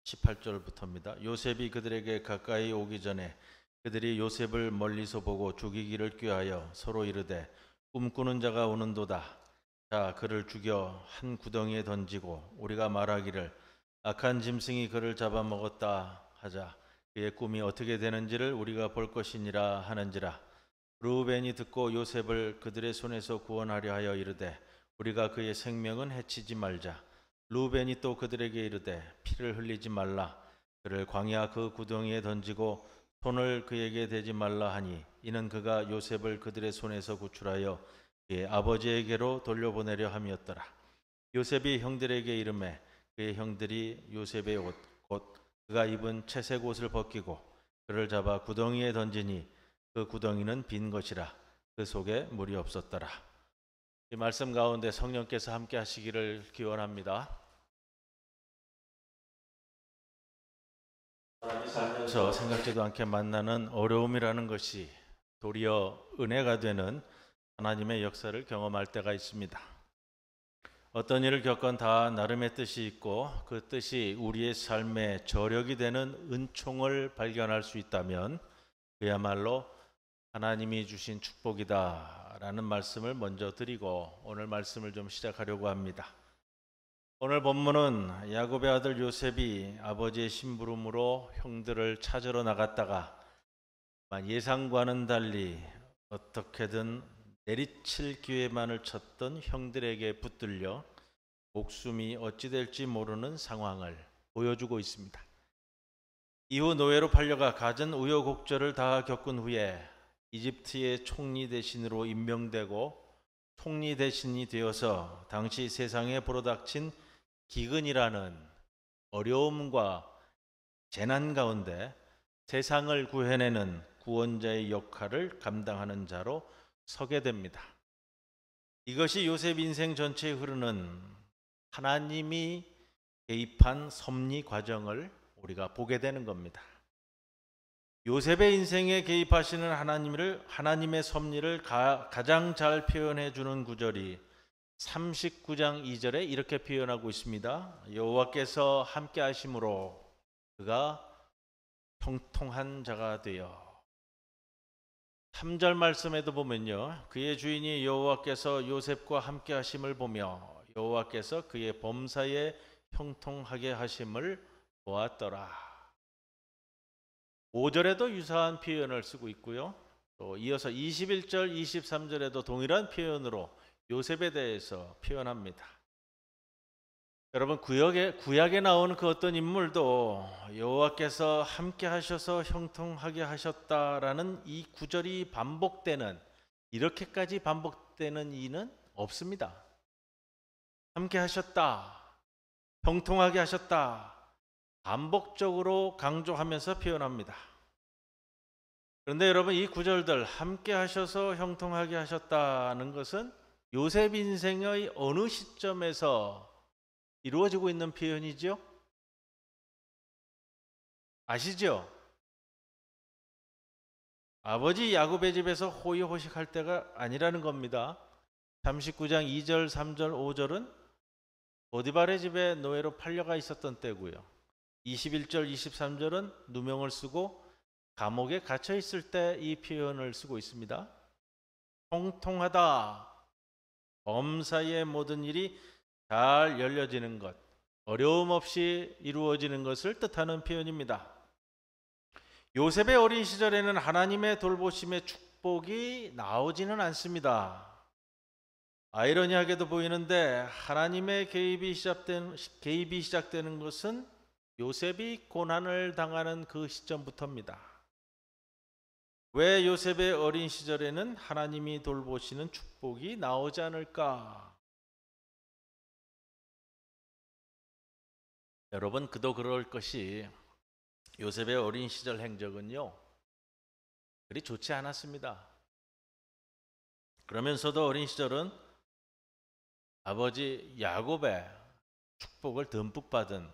18절부터입니다. 요셉이 그들에게 가까이 오기 전에 그들이 요셉을 멀리서 보고 죽이기를 꾀하여 서로 이르되 꿈꾸는 자가 오는도다. 자, 그를 죽여 한 구덩이에 던지고 우리가 말하기를 악한 짐승이 그를 잡아먹었다 하자. 그의 꿈이 어떻게 되는지를 우리가 볼 것이니라 하는지라. 르우벤이 듣고 요셉을 그들의 손에서 구원하려 하여 이르되 우리가 그의 생명은 해치지 말자. 르우벤이 또 그들에게 이르되 피를 흘리지 말라. 그를 광야 그 구덩이에 던지고 손을 그에게 대지 말라 하니 이는 그가 요셉을 그들의 손에서 구출하여 그의 아버지에게로 돌려보내려 함이었더라. 요셉이 형들에게 이르매 그의 형들이 요셉의 옷 곧 그가 입은 채색 옷을 벗기고 그를 잡아 구덩이에 던지니 그 구덩이는 빈 것이라. 그 속에 물이 없었더라. 이 말씀 가운데 성령께서 함께 하시기를 기원합니다. 사람이 살면서 생각지도 않게 만나는 어려움이라는 것이 도리어 은혜가 되는 하나님의 역사를 경험할 때가 있습니다. 어떤 일을 겪건 다 나름의 뜻이 있고 그 뜻이 우리의 삶에 저력이 되는 은총을 발견할 수 있다면 그야말로 하나님이 주신 축복이다라는 말씀을 먼저 드리고 오늘 말씀을 좀 시작하려고 합니다. 오늘 본문은 야곱의 아들 요셉이 아버지의 심부름으로 형들을 찾으러 나갔다가 예상과는 달리 어떻게든 내리칠 기회만을 쳤던 형들에게 붙들려 목숨이 어찌 될지 모르는 상황을 보여주고 있습니다. 이후 노예로 팔려가 갖은 우여곡절을 다 겪은 후에 이집트의 총리 대신으로 임명되고 총리 대신이 되어서 당시 세상에 불어닥친 기근이라는 어려움과 재난 가운데 세상을 구해내는 구원자의 역할을 감당하는 자로 서게 됩니다. 이것이 요셉 인생 전체에 흐르는 하나님이 개입한 섭리 과정을 우리가 보게 되는 겁니다. 요셉의 인생에 개입하시는 하나님의 섭리를 가장 잘 표현해 주는 구절이 39장 2절에 이렇게 표현하고 있습니다. 여호와께서 함께 하심으로 그가 형통한 자가 되어. 3절 말씀에도 보면요, 그의 주인이 여호와께서 요셉과 함께 하심을 보며 여호와께서 그의 범사에 형통하게 하심을 보았더라. 5절에도 유사한 표현을 쓰고 있고요, 또 이어서 21절 23절에도 동일한 표현으로 요셉에 대해서 표현합니다. 여러분, 구약에 나오는 그 어떤 인물도 여호와께서 함께 하셔서 형통하게 하셨다라는 이 구절이 반복되는, 이렇게까지 반복되는 이는 없습니다. 함께 하셨다, 형통하게 하셨다, 반복적으로 강조하면서 표현합니다. 그런데 여러분, 이 구절들 함께 하셔서 형통하게 하셨다는 것은 요셉 인생의 어느 시점에서 이루어지고 있는 표현이죠? 아시죠? 아버지 야곱의 집에서 호의호식할 때가 아니라는 겁니다. 39장 2절, 3절, 5절은 보디발의 집에 노예로 팔려가 있었던 때고요. 21절, 23절은 누명을 쓰고 감옥에 갇혀 있을 때 이 표현을 쓰고 있습니다. 통통하다, 범사의 모든 일이 잘 열려지는 것, 어려움 없이 이루어지는 것을 뜻하는 표현입니다. 요셉의 어린 시절에는 하나님의 돌보심의 축복이 나오지는 않습니다. 아이러니하게도 보이는데 하나님의 개입이 시작되는 것은 요셉이 고난을 당하는 그 시점부터입니다. 왜 요셉의 어린 시절에는 하나님이 돌보시는 축복이 나오지 않을까? 여러분, 그도 그럴 것이 요셉의 어린 시절 행적은요, 그리 좋지 않았습니다. 그러면서도 어린 시절은 아버지 야곱의 축복을 듬뿍 받은,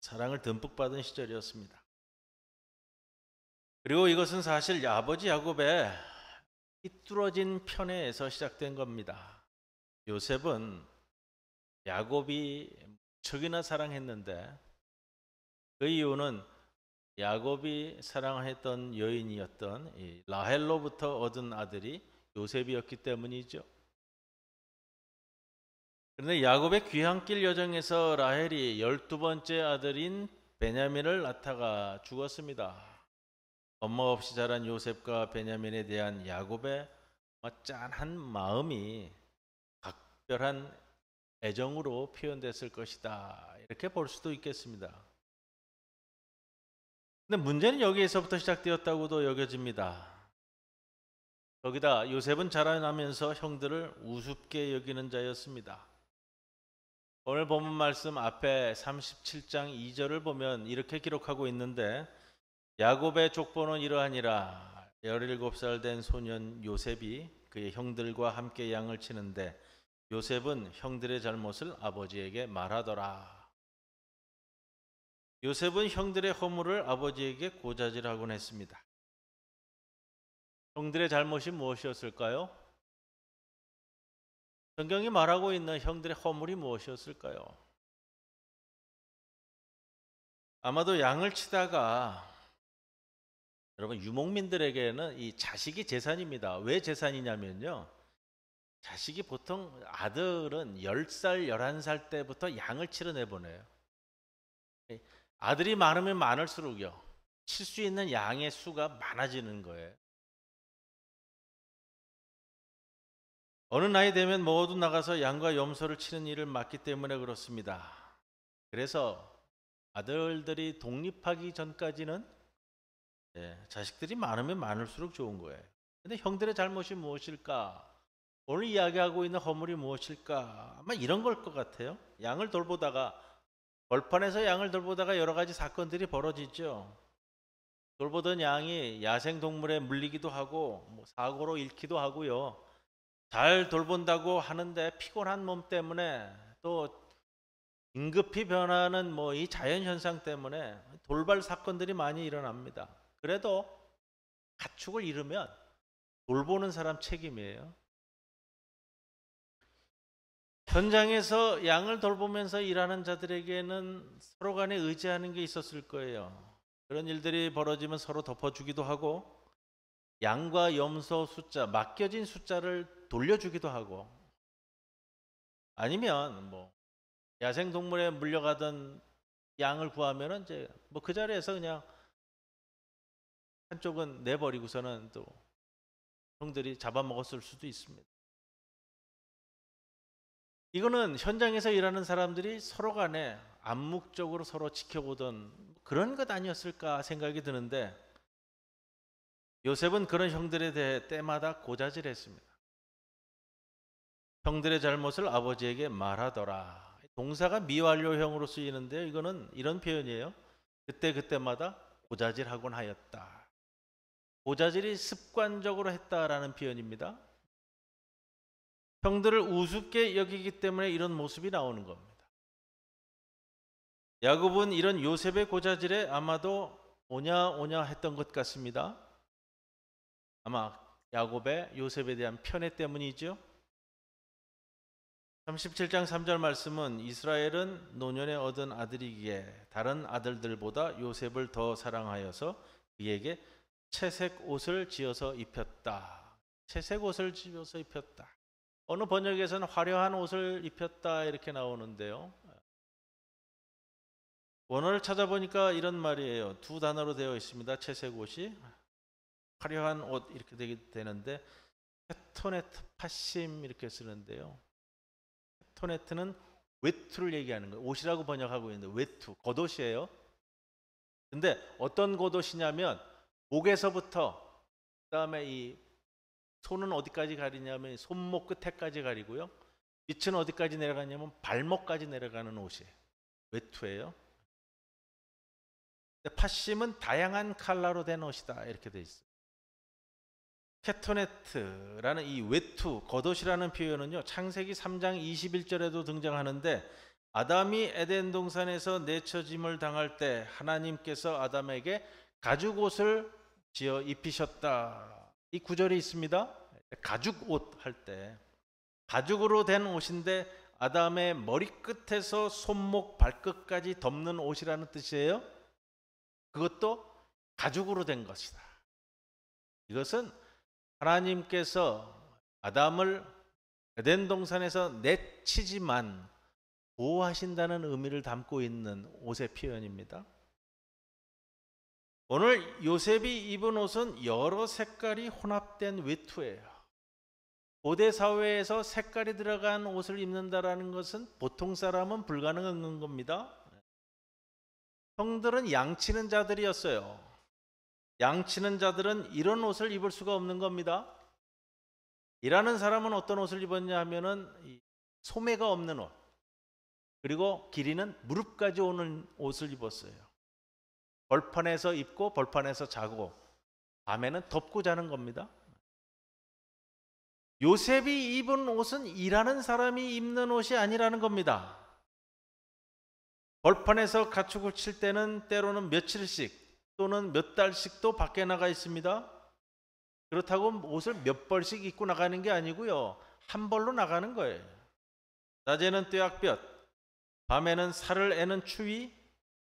사랑을 듬뿍 받은 시절이었습니다. 그리고 이것은 사실 아버지 야곱의 삐뚤어진 편애에서 시작된 겁니다. 요셉은 야곱이 무척이나 사랑했는데 그 이유는 야곱이 사랑했던 여인이었던 이 라헬로부터 얻은 아들이 요셉이었기 때문이죠. 그런데 야곱의 귀향길 여정에서 라헬이 12번째 아들인 베냐민을 낳다가 죽었습니다. 엄마 없이 자란 요셉과 베냐민에 대한 야곱의 짠한 마음이 각별한 애정으로 표현됐을 것이다, 이렇게 볼 수도 있겠습니다. 근데 문제는 여기에서부터 시작되었다고도 여겨집니다. 거기다 요셉은 자라나면서 형들을 우습게 여기는 자였습니다. 오늘 본문 말씀 앞에 37장 2절을 보면 이렇게 기록하고 있는데, 야곱의 족보는 이러하니라. 17살 된 소년 요셉이 그의 형들과 함께 양을 치는데 요셉은 형들의 잘못을 아버지에게 말하더라. 요셉은 형들의 허물을 아버지에게 고자질하곤 했습니다. 형들의 잘못이 무엇이었을까요? 성경이 말하고 있는 형들의 허물이 무엇이었을까요? 아마도 양을 치다가, 여러분, 유목민들에게는 이 자식이 재산입니다. 왜 재산이냐면요, 자식이 보통 아들은 10살, 11살 때부터 양을 치러 내보내요. 아들이 많으면 많을수록요, 칠 수 있는 양의 수가 많아지는 거예요. 어느 나이 되면 모두 나가서 양과 염소를 치는 일을 맡기 때문에 그렇습니다. 그래서 아들들이 독립하기 전까지는 자식들이 많으면 많을수록 좋은 거예요. 근데 형들의 잘못이 무엇일까? 오늘 이야기하고 있는 허물이 무엇일까? 아마 이런 걸 것 같아요. 양을 돌보다가, 벌판에서 양을 돌보다가 여러 가지 사건들이 벌어지죠. 돌보던 양이 야생동물에 물리기도 하고 사고로 잃기도 하고요. 잘 돌본다고 하는데 피곤한 몸 때문에, 또 긴급히 변하는 이 자연현상 때문에 돌발 사건들이 많이 일어납니다. 그래도 가축을 잃으면 돌보는 사람 책임이에요. 현장에서 양을 돌보면서 일하는 자들에게는 서로 간에 의지하는 게 있었을 거예요. 그런 일들이 벌어지면 서로 덮어주기도 하고, 양과 염소 숫자, 맡겨진 숫자를 돌려주기도 하고, 아니면 야생동물에 물려가던 양을 구하면은 이제 그 자리에서 그냥 한쪽은 내버리고서는 또 형들이 잡아먹었을 수도 있습니다. 이거는 현장에서 일하는 사람들이 서로 간에 암묵적으로 서로 지켜보던 그런 것 아니었을까 생각이 드는데, 요셉은 그런 형들에 대해 때마다 고자질했습니다. 형들의 잘못을 아버지에게 말하더라. 동사가 미완료형으로 쓰이는데요, 이거는 이런 표현이에요. 그때마다 고자질하곤 하였다. 고자질이 습관적으로 했다라는 표현입니다. 형들을 우습게 여기기 때문에 이런 모습이 나오는 겁니다. 야곱은 이런 요셉의 고자질에 아마도 오냐 했던 것 같습니다. 아마 야곱의 요셉에 대한 편애 때문이죠. 37장 3절 말씀은 이스라엘은 노년에 얻은 아들이기에 다른 아들들보다 요셉을 더 사랑하여서 그에게 채색 옷을 지어서 입혔다. 채색 옷을 지어서 입혔다. 어느 번역에서는 화려한 옷을 입혔다 이렇게 나오는데요. 원어를 찾아보니까 이런 말이에요. 두 단어로 되어 있습니다. 채색 옷이 화려한 옷 이렇게 되는데, 케토네트 파심 이렇게 쓰는데요. 케토네트는 외투를 얘기하는 거예요. 옷이라고 번역하고 있는데 외투, 겉옷이에요. 근데 어떤 겉옷이냐면 목에서부터, 그다음에 이 손은 어디까지 가리냐면 손목 끝에까지 가리고요. 밑은 어디까지 내려가냐면 발목까지 내려가는 옷이 외투예요. 파심은 다양한 컬러로 된 옷이다 이렇게 돼 있어요. 케토네트라는 이 외투, 겉옷이라는 표현은요, 창세기 3장 21절에도 등장하는데, 아담이 에덴 동산에서 내쳐짐을 당할 때 하나님께서 아담에게 가죽옷을 지어 입히셨다. 이 구절이 있습니다. 가죽옷 할 때 가죽으로 된 옷인데 아담의 머리끝에서 손목 발끝까지 덮는 옷이라는 뜻이에요. 그것도 가죽으로 된 것이다. 이것은 하나님께서 아담을 에덴 동산에서 내치지만 보호하신다는 의미를 담고 있는 옷의 표현입니다. 오늘 요셉이 입은 옷은 여러 색깔이 혼합된 외투예요. 고대 사회에서 색깔이 들어간 옷을 입는다라는 것은 보통 사람은 불가능한 겁니다. 형들은 양치는 자들이었어요. 양치는 자들은 이런 옷을 입을 수가 없는 겁니다. 일하는 사람은 어떤 옷을 입었냐 하면은 소매가 없는 옷, 그리고 길이는 무릎까지 오는 옷을 입었어요. 벌판에서 입고 벌판에서 자고 밤에는 덮고 자는 겁니다. 요셉이 입은 옷은 일하는 사람이 입는 옷이 아니라는 겁니다. 벌판에서 가축을 칠 때는 때로는 며칠씩 또는 몇 달씩도 밖에 나가 있습니다. 그렇다고 옷을 몇 벌씩 입고 나가는 게 아니고요, 한 벌로 나가는 거예요. 낮에는 뙤약볕, 밤에는 살을 애는 추위,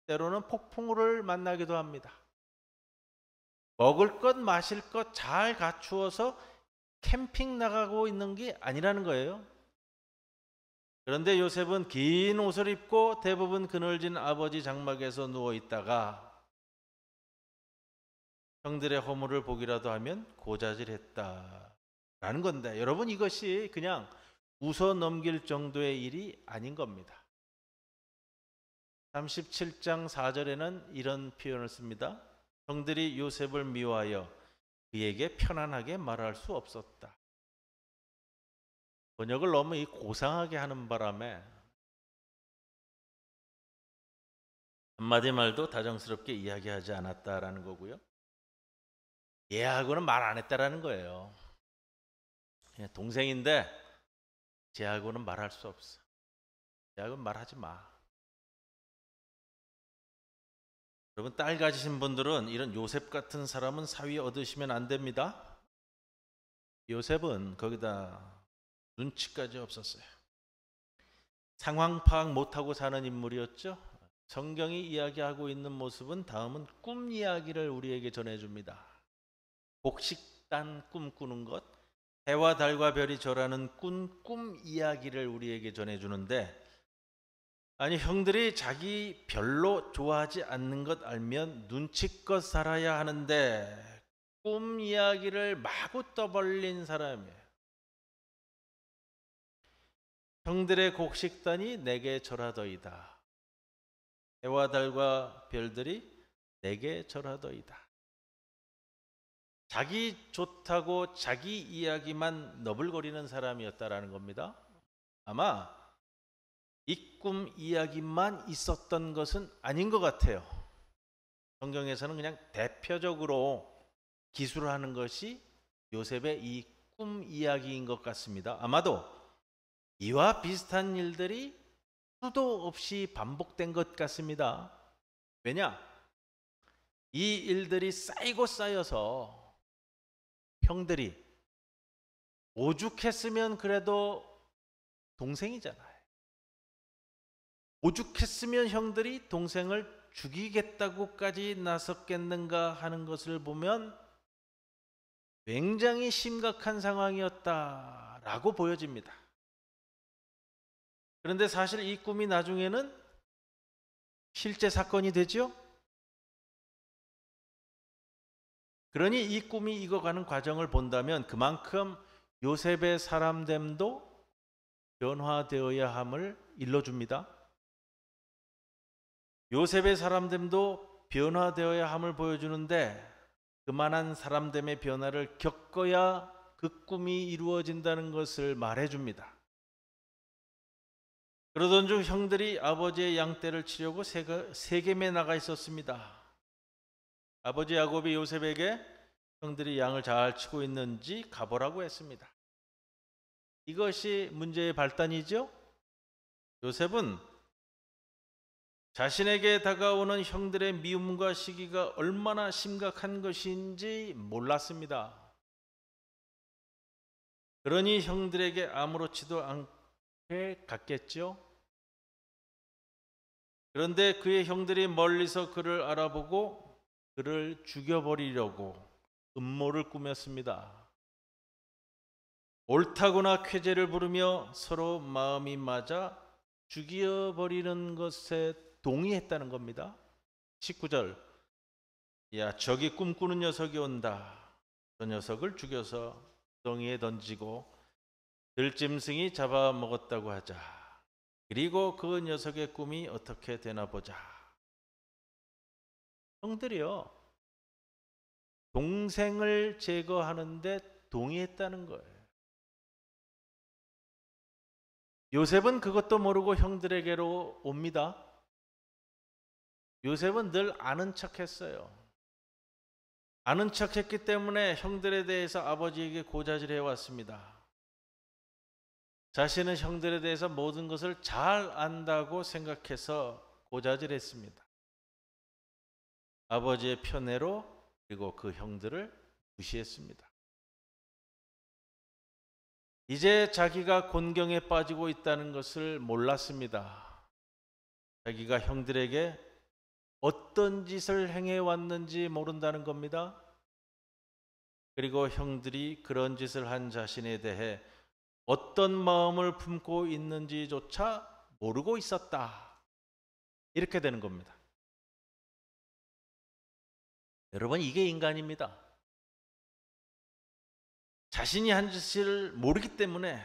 때로는 폭풍우를 만나기도 합니다. 먹을 것 마실 것 잘 갖추어서 캠핑 나가고 있는 게 아니라는 거예요. 그런데 요셉은 긴 옷을 입고 대부분 그늘진 아버지 장막에서 누워 있다가 형들의 허물을 보기라도 하면 고자질했다라는 건데, 여러분, 이것이 그냥 웃어 넘길 정도의 일이 아닌 겁니다. 37장 4절에는 이런 표현을 씁니다. 형들이 요셉을 미워하여 그에게 편안하게 말할 수 없었다. 번역을 너무 고상하게 하는 바람에 한마디 말도 다정스럽게 이야기하지 않았다라는 거고요. 얘하고는 말 안 했다라는 거예요. 동생인데 쟤하고는 말할 수 없어. 쟤하고는 말하지 마. 여러분, 딸 가지신 분들은 이런 요셉 같은 사람은 사위 얻으시면 안 됩니다. 요셉은 거기다 눈치까지 없었어요. 상황 파악 못하고 사는 인물이었죠. 성경이 이야기하고 있는 모습은 다음은 꿈 이야기를 우리에게 전해줍니다. 곡식단 꿈꾸는 것, 해와 달과 별이 절하는 꿈 이야기를 우리에게 전해주는데, 아니, 형들이 자기 별로 좋아하지 않는 것 알면 눈치껏 살아야 하는데 꿈 이야기를 마구 떠벌린 사람이에요. 형들의 곡식단이 내게 절하더이다. 해와 달과 별들이 내게 절하더이다. 자기 좋다고 자기 이야기만 너불거리는 사람이었다라는 겁니다. 아마 이 꿈 이야기만 있었던 것은 아닌 것 같아요. 성경에서는 그냥 대표적으로 기술하는 것이 요셉의 이 꿈 이야기인 것 같습니다. 아마도 이와 비슷한 일들이 수도 없이 반복된 것 같습니다. 왜냐? 이 일들이 쌓이고 쌓여서 형들이 오죽했으면 그래도 동생이잖아요. 오죽했으면 형들이 동생을 죽이겠다고까지 나섰겠는가 하는 것을 보면 굉장히 심각한 상황이었다라고 보여집니다. 그런데 사실 이 꿈이 나중에는 실제 사건이 되죠. 그러니 이 꿈이 익어가는 과정을 본다면 그만큼 요셉의 사람됨도 변화되어야 함을 일러줍니다. 요셉의 사람됨도 변화되어야 함을 보여주는데, 그만한 사람됨의 변화를 겪어야 그 꿈이 이루어진다는 것을 말해줍니다. 그러던 중 형들이 아버지의 양떼를 치려고 세겜에 나가 있었습니다. 아버지 야곱이 요셉에게 형들이 양을 잘 치고 있는지 가보라고 했습니다. 이것이 문제의 발단이죠. 요셉은 자신에게 다가오는 형들의 미움과 시기가 얼마나 심각한 것인지 몰랐습니다. 그러니 형들에게 아무렇지도 않게 갔겠죠. 그런데 그의 형들이 멀리서 그를 알아보고 그를 죽여버리려고 음모를 꾸몄습니다. 옳다거나 쾌재를 부르며 서로 마음이 맞아 죽여버리는 것에 동의했다는 겁니다. 19절, 야, 저기 꿈꾸는 녀석이 온다. 저 녀석을 죽여서 구덩이에 던지고 들짐승이 잡아먹었다고 하자. 그리고 그 녀석의 꿈이 어떻게 되나 보자. 형들이요, 동생을 제거하는데 동의했다는 거예요. 요셉은 그것도 모르고 형들에게로 옵니다. 요셉은 늘 아는 척했어요. 아는 척했기 때문에 형들에 대해서 아버지에게 고자질해 왔습니다. 자신은 형들에 대해서 모든 것을 잘 안다고 생각해서 고자질했습니다. 아버지의 편애로 그리고 그 형들을 무시했습니다. 이제 자기가 곤경에 빠지고 있다는 것을 몰랐습니다. 자기가 형들에게 어떤 짓을 행해왔는지 모른다는 겁니다. 그리고 형들이 그런 짓을 한 자신에 대해 어떤 마음을 품고 있는지조차 모르고 있었다. 이렇게 되는 겁니다. 여러분, 이게 인간입니다. 자신이 한 짓을 모르기 때문에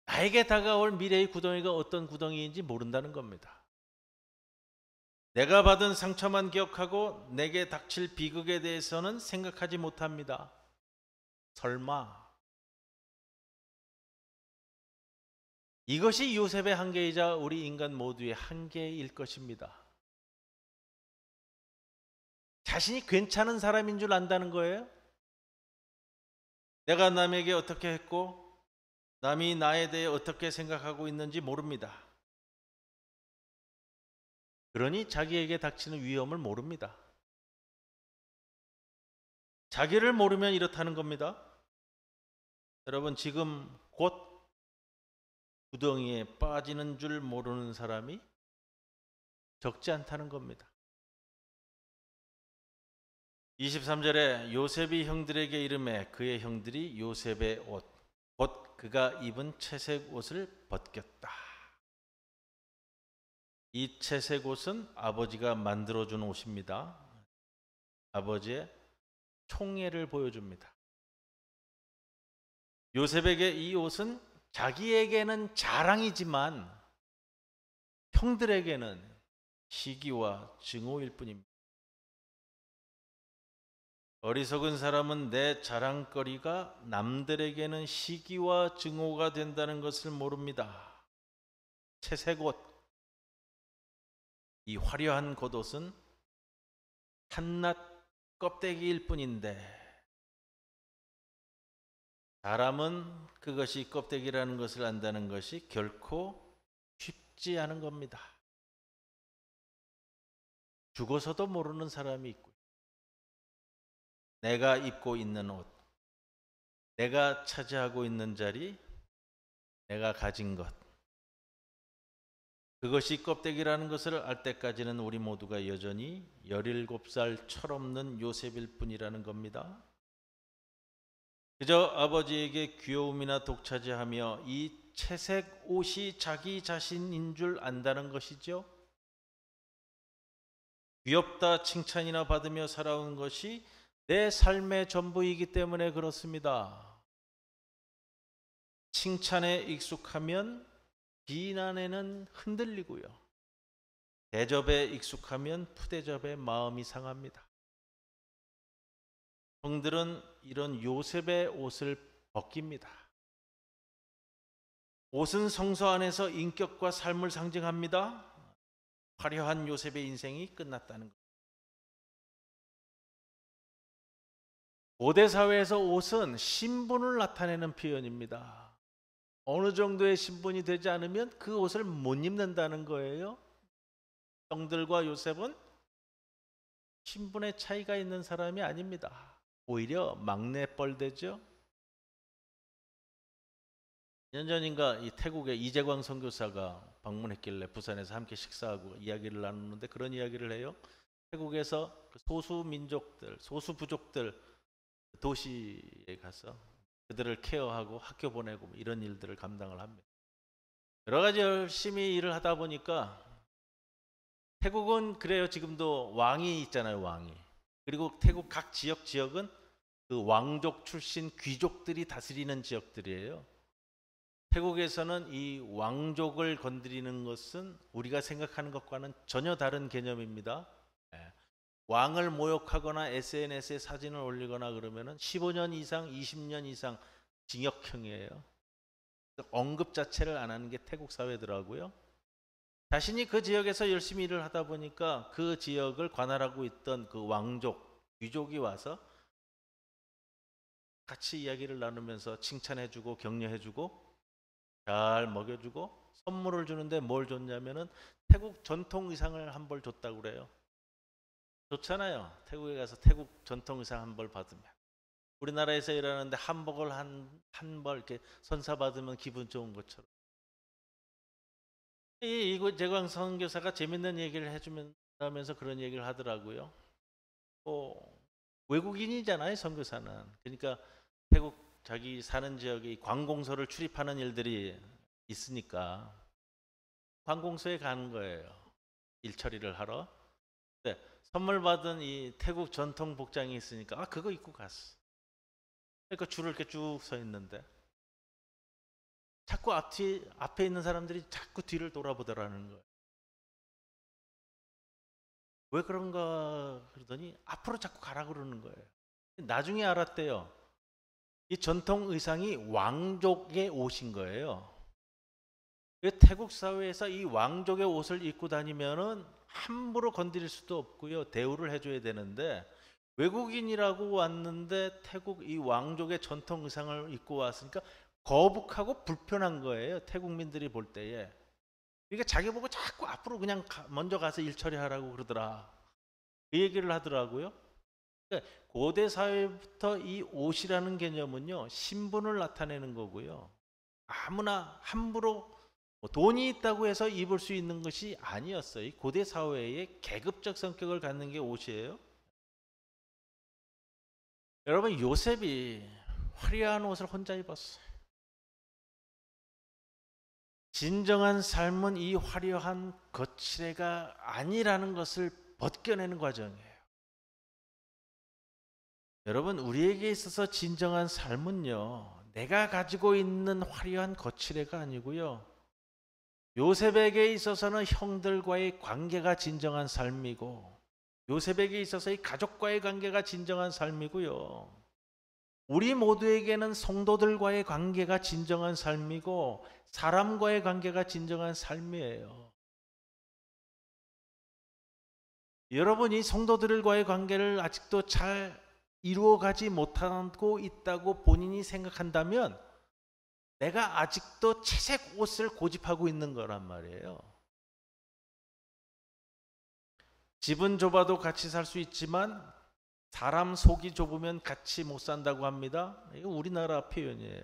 나에게 다가올 미래의 구덩이가 어떤 구덩이인지 모른다는 겁니다. 내가 받은 상처만 기억하고 내게 닥칠 비극에 대해서는 생각하지 못합니다. 설마. 이것이 요셉의 한계이자 우리 인간 모두의 한계일 것입니다. 자신이 괜찮은 사람인 줄 안다는 거예요. 내가 남에게 어떻게 했고 남이 나에 대해 어떻게 생각하고 있는지 모릅니다. 그러니 자기에게 닥치는 위험을 모릅니다. 자기를 모르면 이렇다는 겁니다. 여러분, 지금 곧 구덩이에 빠지는 줄 모르는 사람이 적지 않다는 겁니다. 23절에 요셉이 형들에게 이르매 그의 형들이 요셉의 옷, 곧 그가 입은 채색 옷을 벗겼다. 이 채색 옷은 아버지가 만들어준 옷입니다. 아버지의 총애를 보여줍니다. 요셉에게 이 옷은 자기에게는 자랑이지만 형들에게는 시기와 증오일 뿐입니다. 어리석은 사람은 내 자랑거리가 남들에게는 시기와 증오가 된다는 것을 모릅니다. 채색 옷, 이 화려한 겉옷은 한낱 껍데기일 뿐인데 사람은 그것이 껍데기라는 것을 안다는 것이 결코 쉽지 않은 겁니다. 죽어서도 모르는 사람이 있고요. 내가 입고 있는 옷, 내가 차지하고 있는 자리, 내가 가진 것, 그것이 껍데기라는 것을 알 때까지는 우리 모두가 여전히 17살 철없는 요셉일 뿐이라는 겁니다. 그저 아버지에게 귀여움이나 독차지하며 이 채색 옷이 자기 자신인 줄 안다는 것이죠. 귀엽다 칭찬이나 받으며 살아온 것이 내 삶의 전부이기 때문에 그렇습니다. 칭찬에 익숙하면 비난에는 흔들리고요. 대접에 익숙하면 푸대접에 마음이 상합니다. 형들은 이런 요셉의 옷을 벗깁니다. 옷은 성소 안에서 인격과 삶을 상징합니다. 화려한 요셉의 인생이 끝났다는 것. 고대 사회에서 옷은 신분을 나타내는 표현입니다. 어느 정도의 신분이 되지 않으면 그 옷을 못 입는다는 거예요. 형들과 요셉은 신분의 차이가 있는 사람이 아닙니다. 오히려 막내 뻘되죠. 2년 전인가 이 태국의 이재광 선교사가 방문했길래 부산에서 함께 식사하고 이야기를 나누는데 그런 이야기를 해요. 태국에서 그 소수 민족들, 소수 부족들 도시에 가서 그들을 케어하고 학교 보내고 이런 일들을 감당을 합니다. 여러 가지 열심히 일을 하다 보니까 태국은 그래요. 지금도 왕이 있잖아요, 왕이. 그리고 태국 각 지역은 그 왕족 출신 귀족들이 다스리는 지역들이에요. 태국에서는 이 왕족을 건드리는 것은 우리가 생각하는 것과는 전혀 다른 개념입니다. 예. 왕을 모욕하거나 SNS에 사진을 올리거나 그러면은 15년 이상, 20년 이상 징역형이에요. 언급 자체를 안 하는 게 태국 사회더라고요. 자신이 그 지역에서 열심히 일을 하다 보니까 그 지역을 관할하고 있던 그 왕족, 귀족이 와서 같이 이야기를 나누면서 칭찬해주고 격려해주고 잘 먹여주고 선물을 주는데 뭘 줬냐면은 태국 전통 의상을 한 벌 줬다고 그래요. 좋잖아요. 태국에 가서 태국 전통 의상 한 벌 받으면. 우리나라에서 일하는데 한복을 한 벌 이렇게 선사 받으면 기분 좋은 것처럼. 이곳 재광 선교사가 재밌는 얘기를 해주면서 그런 얘기를 하더라고요. 외국인이잖아요, 선교사는. 그러니까 태국 자기 사는 지역에 관공서를 출입하는 일들이 있으니까 관공서에 가는 거예요. 일 처리를 하러. 네, 선물 받은 이 태국 전통 복장이 있으니까 그거 입고 갔어. 그러니까 줄을 이렇게 쭉 서 있는데 자꾸 앞에 있는 사람들이 자꾸 뒤를 돌아보더라는 거예요. 왜 그런가 그러더니 앞으로 자꾸 가라 그러는 거예요. 나중에 알았대요. 이 전통 의상이 왕족의 옷인 거예요. 태국 사회에서 이 왕족의 옷을 입고 다니면은 함부로 건드릴 수도 없고요. 대우를 해줘야 되는데 외국인이라고 왔는데 태국 이 왕족의 전통 의상을 입고 왔으니까 거북하고 불편한 거예요. 태국민들이 볼 때에. 그러니까 자기 보고 자꾸 앞으로 그냥 먼저 가서 일 처리하라고 그러더라. 그 얘기를 하더라고요. 그러니까 고대 사회부터 이 옷이라는 개념은요, 신분을 나타내는 거고요. 아무나 함부로 돈이 있다고 해서 입을 수 있는 것이 아니었어요. 고대 사회의 계급적 성격을 갖는 게 옷이에요. 여러분, 요셉이 화려한 옷을 혼자 입었어요. 진정한 삶은 이 화려한 거칠애가 아니라는 것을 벗겨내는 과정이에요. 여러분, 우리에게 있어서 진정한 삶은요, 내가 가지고 있는 화려한 거칠애가 아니고요, 요셉에게 있어서는 형들과의 관계가 진정한 삶이고, 요셉에게 있어서의 가족과의 관계가 진정한 삶이고요, 우리 모두에게는 성도들과의 관계가 진정한 삶이고 사람과의 관계가 진정한 삶이에요. 여러분이 성도들과의 관계를 아직도 잘 이루어가지 못하고 있다고 본인이 생각한다면 내가 아직도 채색 옷을 고집하고 있는 거란 말이에요. 집은 좁아도 같이 살 수 있지만 사람 속이 좁으면 같이 못 산다고 합니다. 이거 우리나라 표현이에요.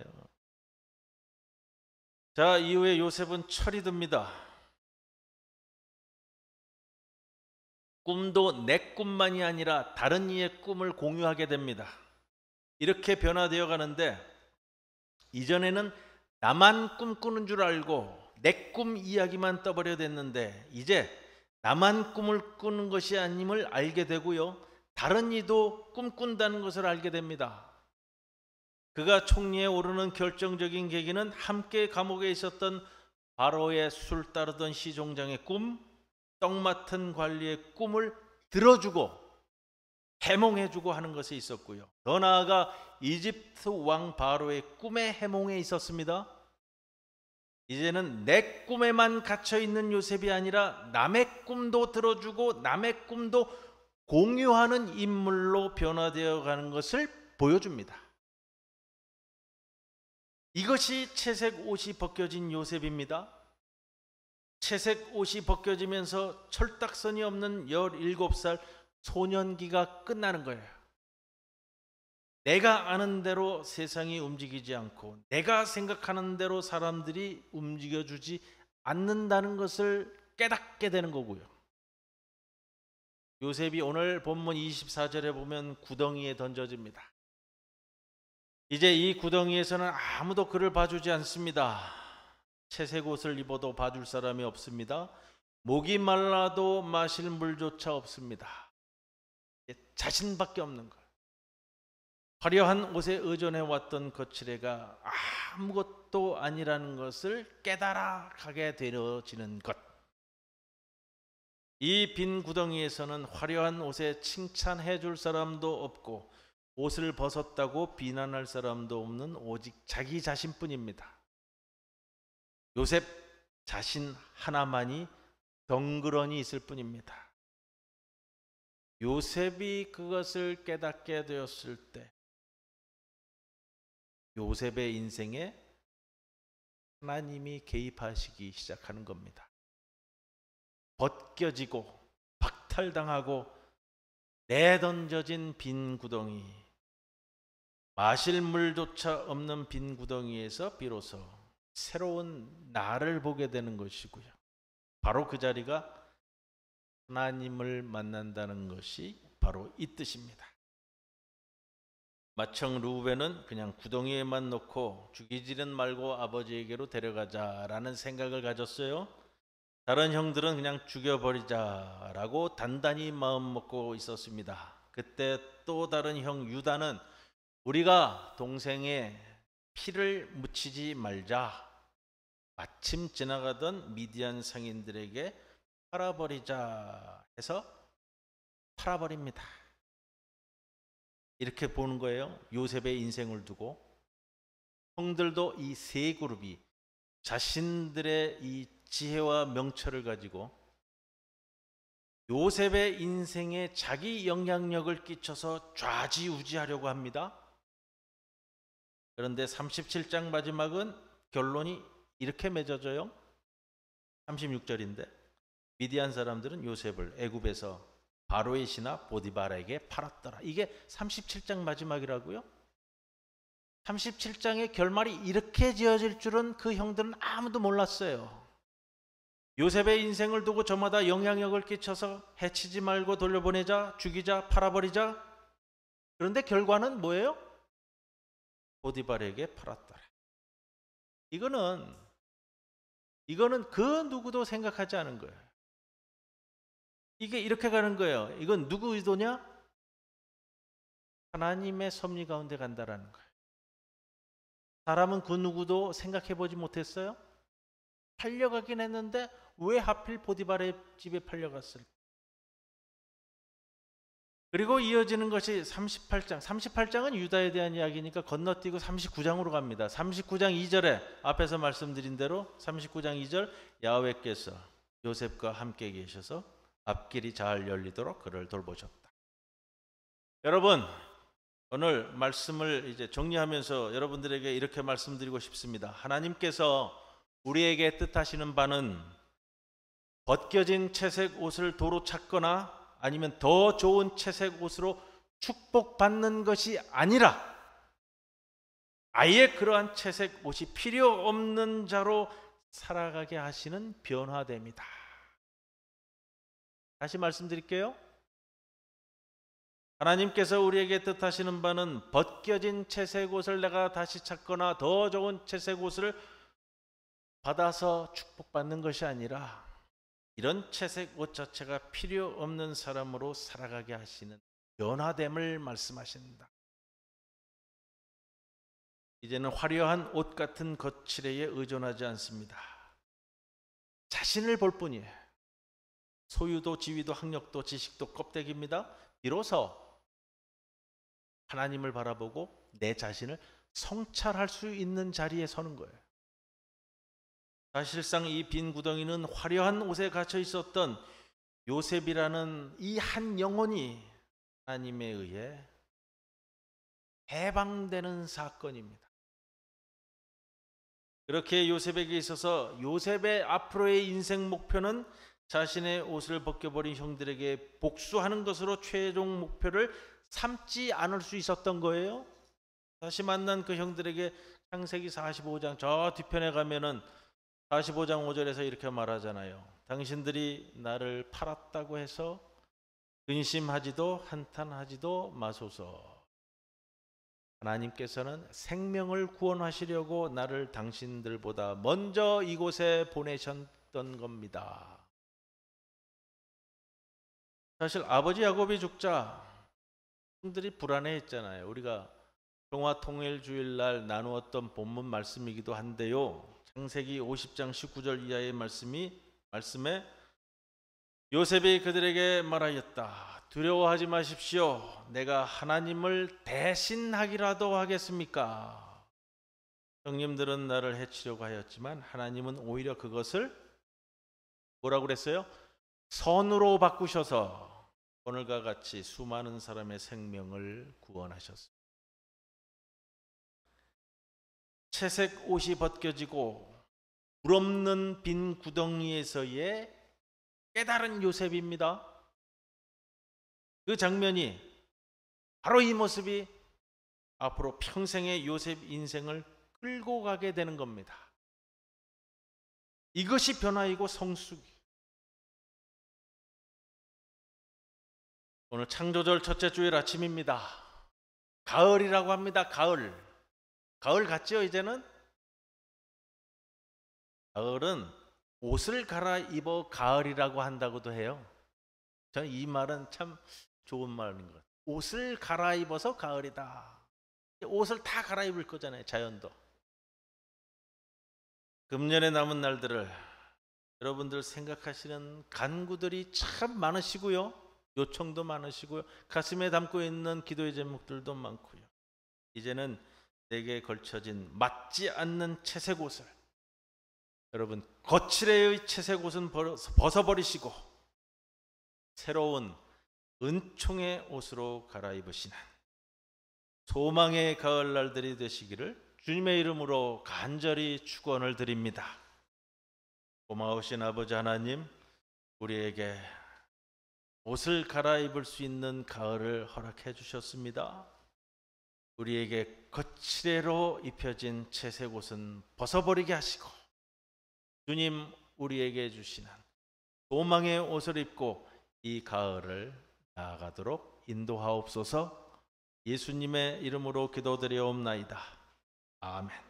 자, 이후에 요셉은 철이 듭니다. 꿈도 내 꿈만이 아니라 다른 이의 꿈을 공유하게 됩니다. 이렇게 변화되어 가는데 이전에는 나만 꿈꾸는 줄 알고 내 꿈 이야기만 떠버려 됐는데 이제 나만 꿈을 꾸는 것이 아님을 알게 되고요. 다른 이도 꿈꾼다는 것을 알게 됩니다. 그가 총리에 오르는 결정적인 계기는 함께 감옥에 있었던 바로의 술 따르던 시종장의 꿈, 떡 맡은 관리의 꿈을 들어주고 해몽해주고 하는 것이 있었고요. 더 나아가 이집트 왕 바로의 꿈의 해몽에 있었습니다. 이제는 내 꿈에만 갇혀있는 요셉이 아니라 남의 꿈도 들어주고 남의 꿈도 공유하는 인물로 변화되어 가는 것을 보여줍니다. 이것이 채색 옷이 벗겨진 요셉입니다. 채색 옷이 벗겨지면서 철딱선이 없는 17살 소년기가 끝나는 거예요. 내가 아는 대로 세상이 움직이지 않고 내가 생각하는 대로 사람들이 움직여주지 않는다는 것을 깨닫게 되는 거고요. 요셉이 오늘 본문 24절에 보면 구덩이에 던져집니다. 이제 이 구덩이에서는 아무도 그를 봐주지 않습니다. 채색 옷을 입어도 봐줄 사람이 없습니다. 목이 말라도 마실 물조차 없습니다. 자신밖에 없는 거예요. 화려한 옷에 의존해 왔던 거칠애가 아무것도 아니라는 것을 깨달아 가게 되어지는 것. 이 빈 구덩이에서는 화려한 옷에 칭찬해 줄 사람도 없고 옷을 벗었다고 비난할 사람도 없는 오직 자기 자신뿐입니다. 요셉 자신 하나만이 덩그러니 있을 뿐입니다. 요셉이 그것을 깨닫게 되었을 때 요셉의 인생에 하나님이 개입하시기 시작하는 겁니다. 벗겨지고 박탈당하고 내던져진 빈 구덩이, 마실 물조차 없는 빈 구덩이에서 비로소 새로운 나를 보게 되는 것이고요. 바로 그 자리가 하나님을 만난다는 것이 바로 이 뜻입니다. 마청 르우벤은 그냥 구덩이에만 놓고 죽이지는 말고 아버지에게로 데려가자라는 생각을 가졌어요. 다른 형들은 그냥 죽여버리자라고 단단히 마음 먹고 있었습니다. 그때 또 다른 형 유다는 우리가 동생의 피를 묻히지 말자, 마침 지나가던 미디안 상인들에게 팔아버리자 해서 팔아버립니다. 이렇게 보는 거예요. 요셉의 인생을 두고 형들도 이 세 그룹이 자신들의 이 지혜와 명철을 가지고 요셉의 인생에 자기 영향력을 끼쳐서 좌지우지하려고 합니다. 그런데 37장 마지막은 결론이 이렇게 맺어져요. 36절인데 미디안 사람들은 요셉을 애굽에서 바로의 신하 보디발에게 팔았더라. 이게 37장 마지막이라고요. 37장의 결말이 이렇게 지어질 줄은 그 형들은 아무도 몰랐어요. 요셉의 인생을 두고 저마다 영향력을 끼쳐서 해치지 말고 돌려보내자, 죽이자, 팔아버리자. 그런데 결과는 뭐예요? 보디발에게 팔았더라. 이거는 그 누구도 생각하지 않은 거예요. 이게 이렇게 가는 거예요. 이건 누구 의도냐? 하나님의 섭리 가운데 간다라는 거예요. 사람은 그 누구도 생각해 보지 못했어요. 팔려가긴 했는데 왜 하필 보디발의 집에 팔려갔을까? 그리고 이어지는 것이 38장. 38장은 유다에 대한 이야기니까 건너뛰고 39장으로 갑니다. 39장 2절에 앞에서 말씀드린 대로 39장 2절 야훼께서 요셉과 함께 계셔서 앞길이 잘 열리도록 그를 돌보셨다. 여러분, 오늘 말씀을 이제 정리하면서 여러분들에게 이렇게 말씀드리고 싶습니다. 하나님께서 우리에게 뜻하시는 바는 벗겨진 채색 옷을 도로 찾거나 아니면 더 좋은 채색 옷으로 축복받는 것이 아니라 아예 그러한 채색 옷이 필요 없는 자로 살아가게 하시는 변화됩니다. 다시 말씀드릴게요. 하나님께서 우리에게 뜻하시는 바는 벗겨진 채색 옷을 내가 다시 찾거나 더 좋은 채색 옷을 받아서 축복받는 것이 아니라 이런 채색 옷 자체가 필요 없는 사람으로 살아가게 하시는 변화됨을 말씀하신다. 이제는 화려한 옷 같은 거칠애에 의존하지 않습니다. 자신을 볼 뿐이에요. 소유도 지위도 학력도 지식도 껍데기입니다. 비로소 하나님을 바라보고 내 자신을 성찰할 수 있는 자리에 서는 거예요. 사실상 이 빈 구덩이는 화려한 옷에 갇혀 있었던 요셉이라는 이 한 영혼이 하나님에 의해 해방되는 사건입니다. 그렇게 요셉에게 있어서 요셉의 앞으로의 인생 목표는 자신의 옷을 벗겨버린 형들에게 복수하는 것으로 최종 목표를 삼지 않을 수 있었던 거예요. 다시 만난 그 형들에게 창세기 45장 저 뒤편에 가면은 45장 5절에서 이렇게 말하잖아요. 당신들이 나를 팔았다고 해서 근심하지도 한탄하지도 마소서. 하나님께서는 생명을 구원하시려고 나를 당신들보다 먼저 이곳에 보내셨던 겁니다. 사실 아버지 야곱이 죽자 분들이 불안해했잖아요. 우리가 평화통일주일날 나누었던 본문 말씀이기도 한데요. 창세기 50장 19절 이하의 말씀에 요셉이 그들에게 말하였다. 두려워하지 마십시오. 내가 하나님을 대신하기라도 하겠습니까? 형님들은 나를 해치려고 하였지만 하나님은 오히려 그것을 뭐라고 그랬어요? 선으로 바꾸셔서 오늘과 같이 수많은 사람의 생명을 구원하셨습니다. 채색 옷이 벗겨지고 물없는 빈 구덩이에서의 깨달은 요셉입니다. 그 장면이 바로 이 모습이 앞으로 평생의 요셉 인생을 끌고 가게 되는 겁니다. 이것이 변화이고 성숙이. 오늘 창조절 첫째 주일 아침입니다. 가을이라고 합니다. 가을 같죠? 이제는 가을은 옷을 갈아입어 가을이라고 한다고도 해요. 저는 이 말은 참 좋은 말인 것 같아요. 옷을 갈아입어서 가을이다. 옷을 다 갈아입을 거잖아요. 자연도. 금년에 남은 날들을 여러분들 생각하시는 간구들이 참 많으시고요. 요청도 많으시고요. 가슴에 담고 있는 기도의 제목들도 많고요. 이제는 내게 걸쳐진 맞지 않는 채색 옷을 여러분 거칠의 채색 옷은 벗어버리시고 새로운 은총의 옷으로 갈아입으시는 소망의 가을날들이 되시기를 주님의 이름으로 간절히 축원을 드립니다. 고마우신 아버지 하나님, 우리에게 옷을 갈아입을 수 있는 가을을 허락해 주셨습니다. 우리에게 거칠애로 입혀진 채색 옷은 벗어버리게 하시고 주님 우리에게 주시는 소망의 옷을 입고 이 가을을 나아가도록 인도하옵소서. 예수님의 이름으로 기도드려옵나이다. 아멘.